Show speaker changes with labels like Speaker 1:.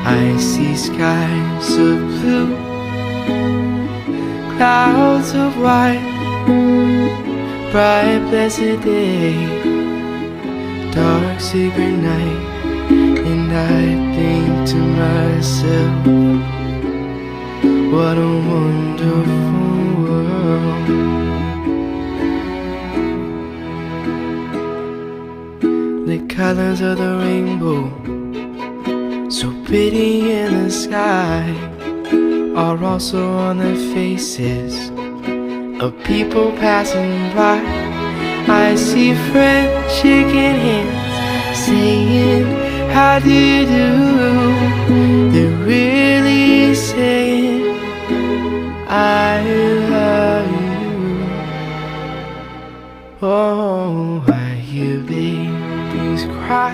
Speaker 1: I see skies of blue, clouds of white, bright blessed day, dark secret night. And I think to myself, what a wonderful world. The colors of the rainbow, so pretty in the sky, are also on the faces of people passing by. I see friends shaking hands, saying, how do you do? They're really saying, I love you. Oh, I hear babies cry,